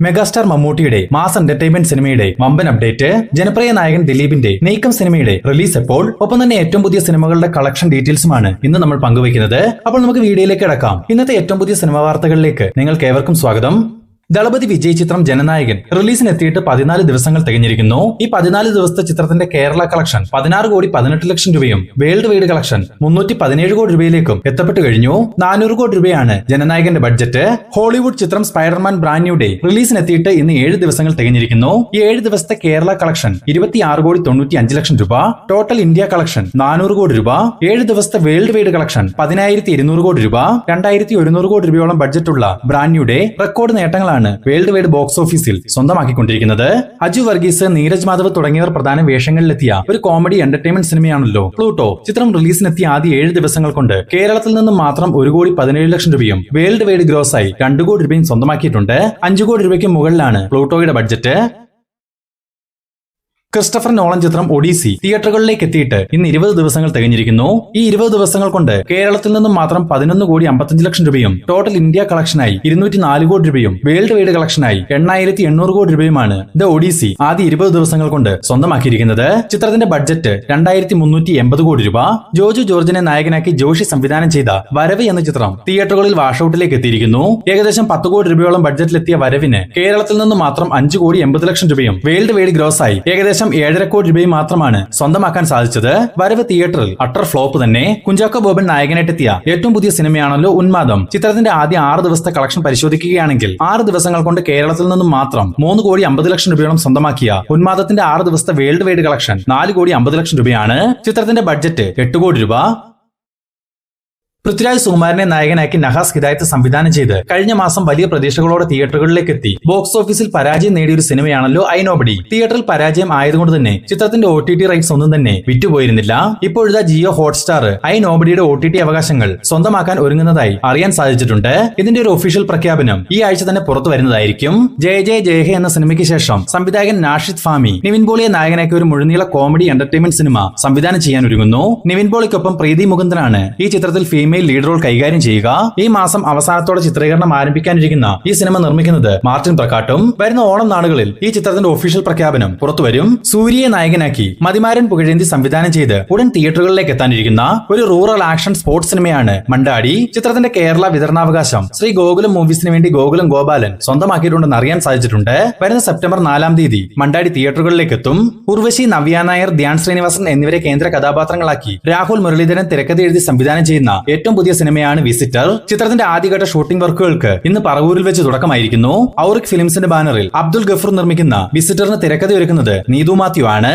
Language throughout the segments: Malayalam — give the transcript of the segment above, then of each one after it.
മെഗാസ്റ്റാർ മമ്മൂട്ടിയുടെ മാസ് എന്റർടൈൻമെന്റ് സിനിമയുടെ വമ്പൻ അപ്ഡേറ്റ്, ജനപ്രിയ നായകൻ ദിലീപിന്റെ നീക്കം സിനിമയുടെ റിലീസ് എപ്പോൾ, ഒപ്പം തന്നെ ഏറ്റവും പുതിയ സിനിമകളുടെ കളക്ഷൻ ഡീറ്റെയിൽസുമാണ് ഇന്ന് നമ്മൾ പങ്കുവയ്ക്കുന്നത്. അപ്പോൾ നമുക്ക് വീഡിയോയിലേക്ക് കിടക്കാം. ഇന്നത്തെ ഏറ്റവും പുതിയ സിനിമാ വാർത്തകളിലേക്ക് നിങ്ങൾക്ക് ഏവർക്കും സ്വാഗതം. ദളപതി വിജയ് ചിത്രം ജനനായകൻ റിലീസിനെത്തിയിട്ട് 14 ദിവസങ്ങൾ തികഞ്ഞിരിക്കുന്നു. ഈ 14 ദിവസത്തെ ചിത്രത്തിന്റെ കേരള കളക്ഷൻ 16,18,00,000 രൂപയും വേൾഡ് വൈഡ് കളക്ഷൻ 317 കോടി രൂപയിലേക്കും എത്തപ്പെട്ടു കഴിഞ്ഞു. 400 കോടി രൂപയാണ് ജനനായകന്റെ ബഡ്ജറ്റ്. ഹോളിവുഡ് ചിത്രം സ്പൈഡർമാൻ ബ്രാൻഡ് ന്യൂ ഡേ റിലീസിനെത്തിയിട്ട് ഇന്ന് 7 ദിവസങ്ങൾ തികഞ്ഞിരിക്കുന്നു. ഈ 7 ദിവസത്തെ കേരള കളക്ഷൻ 26,95,00,000 രൂപ. ടോട്ടൽ ഇന്ത്യ കളക്ഷൻ 400 കോടി രൂപ. 7 ദിവസത്തെ വേൾഡ് വൈഡ് കളക്ഷൻ 10,200 കോടി രൂപ. 2,100 കോടി രൂപയോളം ബഡ്ജറ്റുള്ള ബ്രാൻഡ് ന്യൂ ഡേ റെക്കോർഡ് നേട്ടങ്ങളാണ് വേൾഡ് വൈഡ് ബോക്സ് ഓഫീസിൽ സ്വന്തമാക്കിക്കൊണ്ടിരിക്കുന്നത്. അജു വർഗീസ്, നീരജ് മാധവ് തുടങ്ങിയവർ പ്രധാന വേഷങ്ങളിലെത്തിയ ഒരു കോമഡി എന്റർടൈൻമെന്റ് സിനിമയാണല്ലോ പ്ലൂട്ടോ. ചിത്രം റിലീസിനെത്തിയ ആദ്യ 7 ദിവസങ്ങൾ കൊണ്ട് കേരളത്തിൽ നിന്നും മാത്രം 1,17,00,000 രൂപയും വേൾഡ് വൈഡ് ഗ്രോസായി 2 കോടി രൂപയും സ്വന്തമാക്കിയിട്ടുണ്ട്. 5 കോടി രൂപയ്ക്ക് മുകളിലാണ് പ്ലൂട്ടോയുടെ ബഡ്ജറ്റ്. ക്രിസ്റ്റഫർ നോളൻ ചിത്രം ഒഡീസി തിയേറ്ററുകളിലേക്ക് എത്തിയിട്ട് ഇന്ന് 20 ദിവസങ്ങൾ തികഞ്ഞിരിക്കുന്നു. ഈ 20 ദിവസങ്ങൾ കൊണ്ട് കേരളത്തിൽ നിന്നും മാത്രം 11,55,00,000 രൂപയും ടോട്ടൽ ഇന്ത്യ കളക്ഷനായി 204 കോടി രൂപയും വേൾഡ് വൈഡ് കളക്ഷനായി 8,800 കോടി രൂപയുമാണ് ദ ഒഡീസി ആദ്യ 20 ദിവസങ്ങൾ കൊണ്ട് സ്വന്തമാക്കിയിരിക്കുന്നത്. ചിത്രത്തിന്റെ ബഡ്ജറ്റ് 2,380 കോടി രൂപ. ജോജു ജോർജിനെ നായകനാക്കി ജോഷി സംവിധാനം ചെയ്ത വരവ് എന്ന ചിത്രം തിയേറ്ററുകളിൽ വാഷൌട്ടിലേക്ക് എത്തിയിരിക്കുന്നു. ഏകദേശം 10 കോടി രൂപയോളം ബഡ്ജറ്റിലെത്തിയ വരവിന് കേരളത്തിൽ നിന്ന് മാത്രം 5,80,00,000 രൂപയും വേൾഡ് വൈഡ് ഗ്രോസായി ഏകദേശം 7.5 കോടി രൂപയും മാത്രമാണ് സ്വന്തമാക്കാൻ സാധിച്ചത്. വരവ് തിയേറ്ററിൽ അട്ടർ ഫ്ലോപ്പ് തന്നെ. കുഞ്ചാക്കോ ബോബൻ നായകനായിട്ടെത്തിയ ഏറ്റവും പുതിയ സിനിമയാണല്ലോ ഉന്മാദം. ചിത്രത്തിന്റെ ആദ്യ 6 ദിവസത്തെ കളക്ഷൻ പരിശോധിക്കുകയാണെങ്കിൽ 6 ദിവസങ്ങൾ കൊണ്ട് കേരളത്തിൽ നിന്നും മാത്രം 3,50,00,000 രൂപയോളം സ്വന്തമാക്കിയ ഉന്മാദത്തിന്റെ 6 ദിവസത്തെ വേൾഡ് വൈഡ് കളക്ഷൻ 4,50,00,000 രൂപയാണ്. ചിത്രത്തിന്റെ ബഡ്ജറ്റ് 8 കോടി രൂപ. പൃഥ്വിരാജ് സുകുമാരനെ നായകനാക്കി നഹാസ് ഹിദായത്ത് സംവിധാനം ചെയ്ത് കഴിഞ്ഞ മാസം വലിയ പ്രതീക്ഷകളോടെ തിയേറ്ററുകളിലേക്ക് എത്തി ബോക്സ് ഓഫീസിൽ പരാജയം നേടിയൊരു സിനിമയാണല്ലോ ഐ നോബഡി. തിയേറ്ററിൽ പരാജയം ആയതുകൊണ്ട് തന്നെ ചിത്രത്തിന്റെ OTT റൈറ്റ്സ് ഒന്നും തന്നെ വിറ്റുപോയിരുന്നില്ല. ഇപ്പോഴിതാ ജിയോ ഹോട്ട്സ്റ്റാർ ഐ നോബഡിയുടെ OTT അവകാശങ്ങൾ സ്വന്തമാക്കാൻ ഒരുങ്ങുന്നതായി അറിയാൻ സാധിച്ചിട്ടുണ്ട്. ഇതിന്റെ ഒരു ഒഫീഷ്യൽ പ്രഖ്യാപനം ഈ ആഴ്ച തന്നെ പുറത്തു വരുന്നതായിരിക്കും. ജയ ജയ ജയ ഹേ എന്ന സിനിമയ്ക്ക് ശേഷം സംവിധായകൻ നാഷിദ് ഫാമി നിവിൻ പോളിയെ നായകനാക്കി ഒരു മുഴുനീള കോമഡി എന്റർടൈൻമെന്റ് സിനിമ സംവിധാനം ചെയ്യാൻ ഒരുങ്ങുന്നു. നിവിൻ പോളിക്കൊപ്പം പ്രീതി മുകുന്ദനാണ് ഈ ചിത്രത്തിൽ ഫീമെയിൽ ലീഡ് റോൾ കൈകാര്യം ചെയ്യുക. ഈ മാസം അവസാനത്തോടെ ചിത്രീകരണം ആരംഭിക്കാനിരിക്കുന്ന ഈ സിനിമ നിർമ്മിക്കുന്നത് മാർട്ടിൻ പ്രക്കാട്ടും. വരുന്ന ഓണം നാളുകളിൽ ഈ ചിത്രത്തിന്റെ ഒഫീഷ്യൽ പ്രഖ്യാപനം പുറത്തുവരും. സൂര്യയെ നായകനാക്കി മതിമാരൻ പുകഴേന്തി സംവിധാനം ചെയ്ത് ഉടൻ തിയേറ്ററുകളിലേക്ക് എത്താനിരിക്കുന്ന ഒരു റൂറൽ ആക്ഷൻ സ്പോർട്സ് സിനിമയാണ് മണ്ടാടി. ചിത്രത്തിന്റെ കേരള വിതരണാവകാശം ശ്രീ ഗോകുലം മൂവീസിന് വേണ്ടി ഗോകുലം ഗോപാലൻ സ്വന്തമാക്കിയിട്ടുണ്ടെന്ന് അറിയാൻ സാധിച്ചിട്ടുണ്ട്. വരുന്ന സെപ്റ്റംബർ 4-ാം തീയതി മണ്ടാടി തിയേറ്ററുകളിലേക്ക് എത്തും. ഉർവശി, നവ്യ നായർ, ധ്യാൻ ശ്രീനിവാസൻ എന്നിവരെ കേന്ദ്ര കഥാപാത്രങ്ങളാക്കി രാഹുൽ മുരളീധരൻ തിരക്കഥ എഴുതി സംവിധാനം ചെയ്യുന്ന ഏറ്റവും പുതിയ സിനിമയാണ് വിസിറ്റർ. ചിത്രത്തിന്റെ ആദ്യഘട്ട ഷൂട്ടിംഗ് വർക്കുകൾക്ക് ഇന്ന് പറവൂരിൽ വെച്ച് തുടക്കമായിരിക്കുന്നു. ഔറിക് ഫിലിംസിന്റെ ബാനറിൽ അബ്ദുൽ ഗഫൂർ നിർമ്മിക്കുന്ന വിസിറ്ററിന് തിരക്കഥ ഒരുക്കുന്നത് നീതു മാത്യു ആണ്.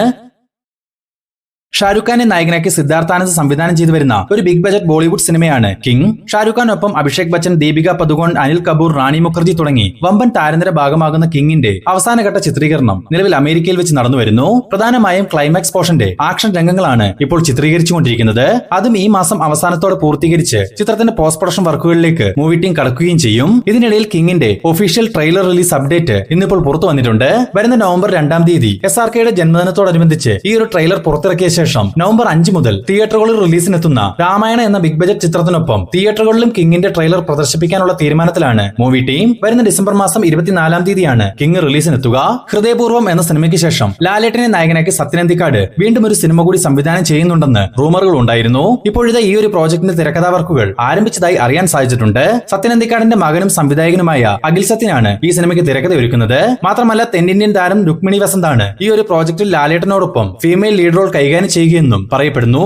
ഷാരൂഖ് ഖാനെ നായകനാക്കി സിദ്ധാർത്ഥാനന്ദ് സംവിധാനം ചെയ്തു വരുന്ന ഒരു ബിഗ് ബജറ്റ് ബോളിവുഡ് സിനിമയാണ് കിങ്. ഷാരൂഖ് ഖാനൊപ്പം അഭിഷേക് ബച്ചൻ, ദീപിക പദുകോൺ, അനിൽ കപൂർ, റാണി മുഖർജി തുടങ്ങി വമ്പൻ താരനിര ഭാഗമാകുന്ന കിങ്ങിന്റെ അവസാനഘട്ട ചിത്രീകരണം നിലവിൽ അമേരിക്കയിൽ വെച്ച് നടന്നു വരുന്നു. പ്രധാനമായും ക്ലൈമാക്സ് പോർഷന്റെ ആക്ഷൻ രംഗങ്ങളാണ് ഇപ്പോൾ ചിത്രീകരിച്ചുകൊണ്ടിരിക്കുന്നത്. അതും ഈ മാസം അവസാനത്തോടെ പൂർത്തീകരിച്ച് ചിത്രത്തിന്റെ പോസ്റ്റ് പ്രൊഡക്ഷൻ വർക്കുകളിലേക്ക് മൂവി ടീം കടക്കുകയും ചെയ്യും. ഇതിനിടയിൽ കിങ്ങിന്റെ ഒഫീഷ്യൽ ട്രെയിലർ റിലീസ് അപ്ഡേറ്റ് ഇന്നിപ്പോൾ പുറത്തു വന്നിട്ടുണ്ട്. വരുന്ന നവംബർ 2-ാം തീയതി SRKയുടെ ജന്മദിനത്തോടനുബന്ധിച്ച് ഈ ഒരു ട്രെയിലർ പുറത്തിറക്കിയ ശേഷം നവംബർ 5 മുതൽ തിയേറ്ററുകളിൽ റിലീസിനെത്തുന്ന രാമായണ എന്ന ബിഗ് ബജറ്റ് ചിത്രത്തിനൊപ്പം തിയേറ്ററുകളിലും കിങ്ങിന്റെ ട്രെയിലർ പ്രദർശിപ്പിക്കാനുള്ള തീരുമാനത്തിലാണ് മൂവി ടീം. വരുന്ന ഡിസംബർ മാസം 24-ാം തീയതിയാണ് കിങ് റിലീസിനെത്തുക. ഹൃദയപൂർവ്വം എന്ന സിനിമയ്ക്ക് ശേഷം ലാലേട്ടനെ നായകനാക്കി സത്യനന്ദിക്കാട് വീണ്ടും ഒരു സിനിമ കൂടി സംവിധാനം ചെയ്യുന്നുണ്ടെന്ന് റൂമറുകൾ ഉണ്ടായിരുന്നു. ഇപ്പോഴത്തെ ഈ ഒരു പ്രോജക്ടിന്റെ തിരക്കഥാ വർക്കുകൾ ആരംഭിച്ചതായി അറിയാൻ സാധിച്ചിട്ടുണ്ട്. സത്യനന്ദിക്കാടിന്റെ മകനും സംവിധായകനുമായ അഖിൽ സത്യനാണ് ഈ സിനിമയ്ക്ക് തിരക്കഥ ഒരുക്കുന്നത്. മാത്രമല്ല തെന്നിന്ത്യൻ താരം രുക്മിണി വസന്താണ് ഈ ഒരു പ്രോജക്റ്റിൽ ലാലേട്ടനോടൊപ്പം ഫീമെയിൽ ലീഡ് റോൾ കൈകാര്യം ചെയ്യുകയെന്നും പറയപ്പെടുന്നു.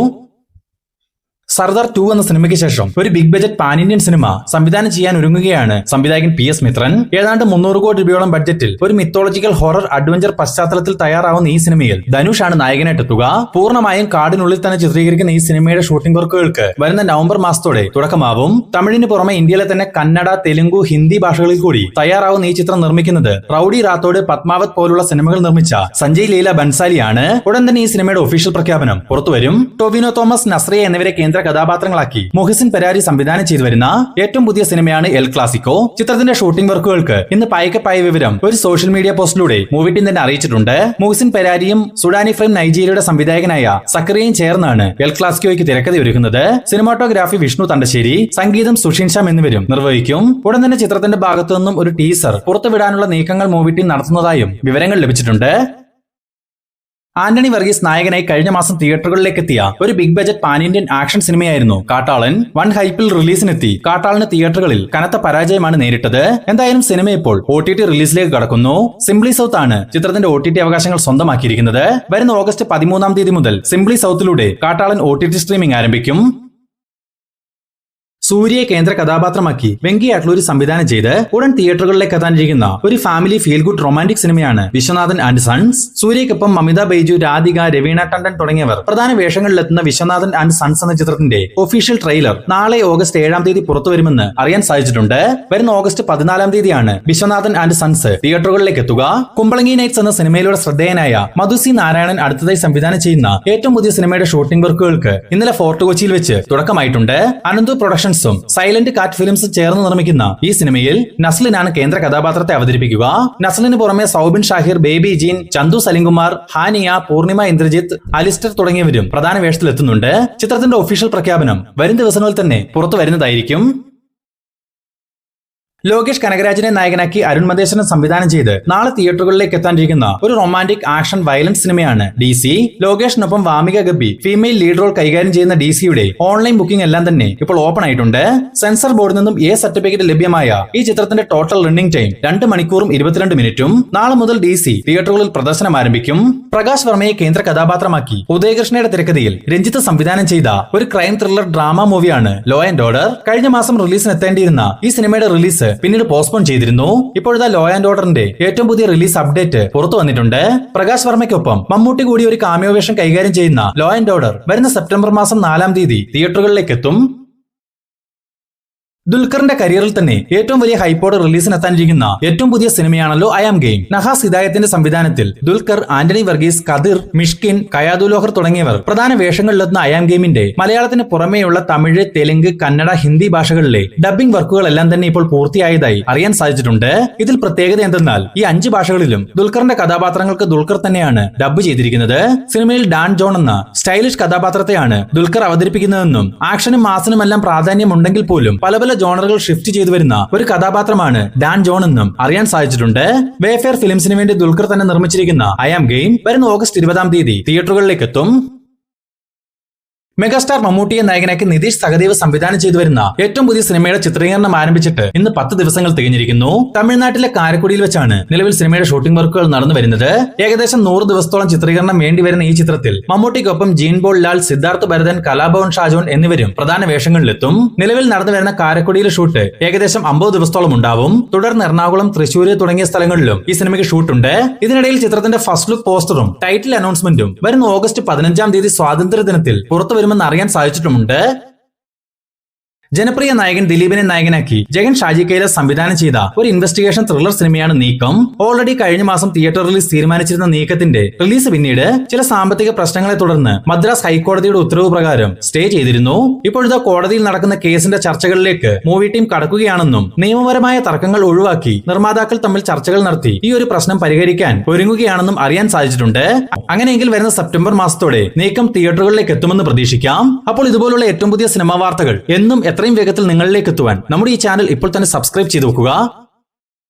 സർദാർ 2 എന്ന സിനിമയ്ക്ക് ശേഷം ഒരു big budget pan Indian cinema സംവിധാനം ചെയ്യാൻ ഒരുങ്ങുകയാണ് സംവിധായകൻ PS മിത്രൻ. ഏതാണ്ട് 300 കോടി രൂപയോളം ബഡ്ജറ്റിൽ ഒരു മിത്തോളജിക്കൽ ഹൊറർ അഡ്വഞ്ചർ പശ്ചാത്തലത്തിൽ തയ്യാറാവുന്ന ഈ സിനിമയിൽ ധനുഷാണ് നായകനായിട്ടെത്തുക. പൂർണ്ണമായും കാടിനുള്ളിൽ തന്നെ ചിത്രീകരിക്കുന്ന ഈ സിനിമയുടെ ഷൂട്ടിംഗ് വർക്കുകൾക്ക് വരുന്ന നവംബർ മാസത്തോടെ തുടക്കമാവും. തമിഴിന് പുറമെ ഇന്ത്യയിലെ തന്നെ കന്നഡ, തെലുങ്കു, ഹിന്ദി ഭാഷകളിൽ കൂടി തയ്യാറാവുന്ന ഈ ചിത്രം നിർമ്മിക്കുന്നത് റൌഡി റാത്തോഡ്, പത്മാവത് പോലുള്ള സിനിമകൾ നിർമ്മിച്ച സഞ്ജയ് ലീല ബൻസാലിയാണ്. ഉടൻ തന്നെ ഈ സിനിമയുടെ ഒഫീഷ്യൽ പ്രഖ്യാപനം പുറത്തുവരും. ടൊവിനോ തോമസ്, നസ്രിയ എന്നിവരെ കേന്ദ്ര കേന്ദ്ര കഥാപാത്രങ്ങളാക്കി മുഹസിൻ പെരാരി സംവിധാനം ചെയ്തു വരുന്ന ഏറ്റവും പുതിയ സിനിമയാണ് എൽ ക്ലാസിക്കോ. ചിത്രത്തിന്റെ ഷൂട്ടിംഗ് വർക്കുകൾക്ക് ഇന്ന് പായിക്കപ്പായ വിവരം ഒരു സോഷ്യൽ മീഡിയ പോസ്റ്റിലൂടെ മൂവി ടീം തന്നെ അറിയിച്ചിട്ടുണ്ട്. മുഹസിൻ പെരാരിയും സുഡാനി ഫ്രം നൈജീരിയയുടെ സംവിധായകനായ സക്കറിയയും ചേർന്നാണ് എൽ ക്ലാസിക്കോയ്ക്ക് തിരക്കഥ ഒരുക്കുന്നത്. സിനിമാറ്റോഗ്രാഫി വിഷ്ണു തണ്ടശ്ശേരി, സംഗീതം സുഷിൻ ശ്യാം എന്നിവരും നിർവഹിക്കും. ഉടൻ തന്നെ ചിത്രത്തിന്റെ ഭാഗത്തു നിന്നും ഒരു ടീസർ പുറത്തുവിടാനുള്ള നീക്കങ്ങൾ മൂവി ടീം നടത്തുന്നതായും വിവരങ്ങൾ ലഭിച്ചിട്ടുണ്ട്. ആന്റണി വർഗീസ് നായകനായി കഴിഞ്ഞ മാസം തിയേറ്ററുകളിലേക്ക് എത്തിയ ഒരു big budget pan Indian action സിനിമയായിരുന്നു കാട്ടാളൻ. വൺ ഹൈപ്പിൽ റിലീസിനെത്തി കാട്ടാളന് തിയേറ്ററുകളിൽ കനത്ത പരാജയമാണ് നേരിട്ടത്. എന്തായാലും സിനിമ ഇപ്പോൾ OTT റിലീസിലേക്ക് കടക്കുന്നു. സിംപ്ലി സൗത്ത് ആണ് ചിത്രത്തിന്റെ OTT അവകാശങ്ങൾ സ്വന്തമാക്കിയിരിക്കുന്നത്. വരുന്ന ഓഗസ്റ്റ് 13 മുതൽ സിംപ്ലി സൗത്തിലൂടെ കാട്ടാളൻ OTT സ്ട്രീമിംഗ് ആരംഭിക്കും. സൂര്യയെ കേന്ദ്ര കഥാപാത്രമാക്കി വെങ്കി അട്ലൂരി സംവിധാനം ചെയ്ത് ഉടൻ തിയേറ്ററുകളിലേക്ക് എത്താനിരിക്കുന്ന ഒരു ഫാമിലി ഫീൽ ഗുഡ് റൊമാന്റിക് സിനിമയാണ് വിശ്വനാഥൻ ആൻഡ് സൺസ്. സൂര്യയ്ക്കൊപ്പം മമിത ബൈജു, രാധിക, രവീണ ടണ്ടൻ തുടങ്ങിയവർ പ്രധാന വേഷങ്ങളിലെത്തുന്ന വിശ്വനാഥൻ ആൻഡ് സൺസ് എന്ന ചിത്രത്തിന്റെ ഒഫീഷ്യൽ ട്രെയിലർ നാളെ ഓഗസ്റ്റ് 7 പുറത്തുവരുമെന്ന് അറിയാൻ സാധിച്ചിട്ടുണ്ട്. വരുന്ന ഓഗസ്റ്റ് 14 വിശ്വനാഥൻ ആൻഡ് സൺസ് തിയേറ്ററുകളിലേക്ക് എത്തുക. കുമ്പളങ്ങി നൈറ്റ്സ് എന്ന സിനിമയിലൂടെ ശ്രദ്ധേയനായ മധുസി നാരായണൻ അടുത്തതായി സംവിധാനം ചെയ്യുന്ന ഏറ്റവും പുതിയ സിനിമയുടെ ഷൂട്ടിംഗ് വർക്കുകൾക്ക് ഇന്നലെ ഫോർട്ട് കൊച്ചിയിൽ വെച്ച് തുടക്കമായിട്ടുണ്ട്. അനന്തു പ്രൊഡക്ഷൻസും സൈലന്റ് കാറ്റ് ഫിലിംസും ചേർന്ന് നിർമ്മിക്കുന്ന ഈ സിനിമയിൽ നസ്ലിനാണ് കേന്ദ്ര കഥാപാത്രത്തെ അവതരിപ്പിക്കുക. നസ്ലിന് പുറമെ Soubin Shahir, baby gene, Chandu Salim Kumar, ഹാനിയ, Purnima Indrajith, Alistair തുടങ്ങിയവരും പ്രധാന വേഷത്തിലെത്തുന്നുണ്ട്. ചിത്രത്തിന്റെ ഒഫീഷ്യൽ പ്രഖ്യാപനം വരും ദിവസങ്ങളിൽ തന്നെ പുറത്തു വരുന്നതായിരിക്കും. ലോകേഷ് കനകരാജിനെ നായകനാക്കി അരുൺ മതേശ്വരൻ സംവിധാനം ചെയ്ത് നാളെ തിയേറ്ററുകളിലേക്ക് എത്താനിരിക്കുന്ന ഒരു റൊമാന്റിക് ആക്ഷൻ വയലൻസ് സിനിമയാണ് DC. ലോകേഷിനൊപ്പം Vamika Gubbi female lead role കൈകാര്യം ചെയ്യുന്ന DCയുടെ ഓൺലൈൻ ബുക്കിംഗ് എല്ലാം തന്നെ ഇപ്പോൾ ഓപ്പൺ ആയിട്ടുണ്ട്. സെൻസർ ബോർഡിൽ നിന്നും സർട്ടിഫിക്കറ്റ് ലഭ്യമായ ഈ ചിത്രത്തിന്റെ ടോട്ടൽ റണ്ണിംഗ് ടൈം 2 മണിക്കൂറും 22 മിനിറ്റും. നാളെ മുതൽ DC തിയേറ്ററുകളിൽ പ്രദർശനം ആരംഭിക്കും. പ്രകാശ് വർമ്മയെ കേന്ദ്ര കഥാപാത്രമാക്കി ഉദയകൃഷ്ണയുടെ തിരക്കഥയിൽ രഞ്ജിത്ത് സംവിധാനം ചെയ്ത ഒരു ക്രൈം ത്രില്ലർ ഡ്രാമ മൂവിയാണ് ലോ ആൻഡ് ഓർഡർ. കഴിഞ്ഞ മാസം റിലീസിനെത്തേണ്ടിയിരുന്ന ഈ സിനിമയുടെ റിലീസ് പിന്നീട് പോസ്റ്റ്പോൺ ചെയ്തിരുന്നു. ഇപ്പോഴത്തെ ലോ ആൻഡ് ഓർഡറിന്റെ ഏറ്റവും പുതിയ റിലീസ് അപ്ഡേറ്റ് പുറത്തു വന്നിട്ടുണ്ട്. പ്രകാശ് വർമ്മയ്ക്കൊപ്പം മമ്മൂട്ടി കൂടി ഒരു കാമിയോ വേഷം കൈകാര്യം ചെയ്യുന്ന ലോ ആൻഡ് ഓർഡർ വരുന്ന സെപ്റ്റംബർ മാസം 4 തിയേറ്ററുകളിലേക്ക് എത്തും. ദുൽഖറിന്റെ കരിയറിൽ തന്നെ ഏറ്റവും വലിയ ഹൈപ്പോടെ റിലീസിനെത്താനിരിക്കുന്ന ഏറ്റവും പുതിയ സിനിമയാണല്ലോ ഐ ആം ഗെയിം. നഹാസ് ഹിദായത്തിന്റെ സംവിധാനത്തിൽ ദുൽഖർ, ആന്റണി വർഗീസ്, കദിർ, മിഷ്കിൻ, കയാദുലോഹർ തുടങ്ങിയവർ പ്രധാന വേഷങ്ങളിലെത്തുന്ന ഐ ആം ഗെയിമിന്റെ മലയാളത്തിന് പുറമേയുള്ള തമിഴ്, തെലുങ്ക്, കന്നഡ, ഹിന്ദി ഭാഷകളിലെ ഡബ്ബിംഗ് വർക്കുകളെല്ലാം തന്നെ ഇപ്പോൾ പൂർത്തിയായതായി അറിയാൻ സാധിച്ചിട്ടുണ്ട്. ഇതിൽ പ്രത്യേകത എന്തെന്നാൽ ഈ 5 ഭാഷകളിലും ദുൽഖറിന്റെ കഥാപാത്രങ്ങൾക്ക് ദുൽഖർ തന്നെയാണ് ഡബ്ബ് ചെയ്തിരിക്കുന്നത്. സിനിമയിൽ ഡാൻ ജോൺ എന്ന സ്റ്റൈലിഷ് കഥാപാത്രത്തെയാണ് ദുൽഖർ അവതരിപ്പിക്കുന്നതെന്നും ആക്ഷനും മാസിനുമെല്ലാം പ്രാധാന്യമുണ്ടെങ്കിൽ പോലും പല ജോണറുകൾ ഷിഫ്റ്റ് ചെയ്തു വരുന്ന ഒരു കഥാപാത്രമാണ് ഡാൻ ജോൺ എന്നും അറിയാൻ സാധിച്ചിട്ടുണ്ട്. വേഫെയർ ഫിലിംസിന് വേണ്ടി ദുൽഖർ തന്നെ നിർമ്മിച്ചിരിക്കുന്ന ഐ ആം ഗെയിം വരുന്ന ഓഗസ്റ്റ് 20 തിയേറ്ററുകളിലേക്ക് എത്തും. മെഗാസ്റ്റാർ മമ്മൂട്ടിയെ നായകനാക്കി നിതീഷ് സഹദേവ് സംവിധാനം ചെയ്തു വരുന്ന ഏറ്റവും പുതിയ സിനിമയുടെ ചിത്രീകരണം ആരംഭിച്ചിട്ട് ഇന്ന് 10 ദിവസങ്ങൾ തികഞ്ഞിരിക്കുന്നു. തമിഴ്നാട്ടിലെ കാരക്കുടിയിൽ വെച്ചാണ് നിലവിൽ സിനിമയുടെ ഷൂട്ടിംഗ് വർക്കുകൾ നടന്നു വരുന്നത്. ഏകദേശം 100 ദിവസത്തോളം ചിത്രീകരണം വേണ്ടിവരുന്ന ഈ ചിത്രത്തിൽ മമ്മൂട്ടിക്കൊപ്പം ജീൻ പോൾ ലാൽ, സിദ്ധാർത്ഥ് ഭരതൻ, കലാഭവൻ ഷാജോൺ എന്നിവരും പ്രധാന വേഷങ്ങളിലെത്തും. നിലവിൽ നടന്നു വരുന്ന കാരക്കുടിയിലെ ഷൂട്ട് ഏകദേശം 50 ദിവസത്തോളം ഉണ്ടാവും. തുടർന്ന് എറണാകുളം, തൃശൂര് തുടങ്ങിയ സ്ഥലങ്ങളിലും ഈ സിനിമയ്ക്ക് ഷൂട്ടുണ്ട്. ഇതിനിടയിൽ ചിത്രത്തിന്റെ ഫസ്റ്റ് ലുക്ക് പോസ്റ്ററും ടൈറ്റിൽ അനൗൺസ്മെന്റും വരുന്ന ഓഗസ്റ്റ് 15 സ്വാതന്ത്ര്യ ദിനത്തിൽ പുറത്തുവരും അറിയാൻ സാധിച്ചിട്ടുമുണ്ട്. ജനപ്രിയ നായകൻ ദിലീപിനെ നായകനാക്കി ജഗൻ ഷാജി കൈലാസ് സംവിധാനം ചെയ്ത ഒരു ഇൻവെസ്റ്റിഗേഷൻ ത്രില്ലർ സിനിമയാണ് നീക്കം. ഓൾറെഡി കഴിഞ്ഞ മാസം തിയേറ്റർ റിലീസ് തീരുമാനിച്ചിരുന്ന നീക്കത്തിന്റെ റിലീസ് പിന്നീട് ചില സാമ്പത്തിക പ്രശ്നങ്ങളെ തുടർന്ന് മദ്രാസ് ഹൈക്കോടതിയുടെ ഉത്തരവ് പ്രകാരം സ്റ്റേ ചെയ്തിരുന്നു. ഇപ്പോഴത്തെ കോടതിയിൽ നടക്കുന്ന കേസിന്റെ ചർച്ചകളിലേക്ക് മൂവി ടീം കടക്കുകയാണെന്നും നിയമപരമായ തർക്കങ്ങൾ ഒഴിവാക്കി നിർമ്മാതാക്കൾ തമ്മിൽ ചർച്ചകൾ നടത്തി ഈ ഒരു പ്രശ്നം പരിഹരിക്കാൻ ഒരുങ്ങുകയാണെന്നും അറിയാൻ സാധിച്ചിട്ടുണ്ട്. അങ്ങനെയെങ്കിൽ വരുന്ന സെപ്റ്റംബർ മാസത്തോടെ നീക്കം തിയേറ്ററുകളിലേക്ക് എത്തുമെന്ന് പ്രതീക്ഷിക്കാം. അപ്പോൾ ഇതുപോലുള്ള ഏറ്റവും പുതിയ സിനിമാ വാർത്തകൾ എന്നും എത്രയും വേഗത്തിൽ നിങ്ങളിലേക്ക് എത്തുവാൻ നമ്മുടെ ഈ ചാനൽ ഇപ്പോൾ തന്നെ സബ്സ്ക്രൈബ് ചെയ്തു വെക്കുക.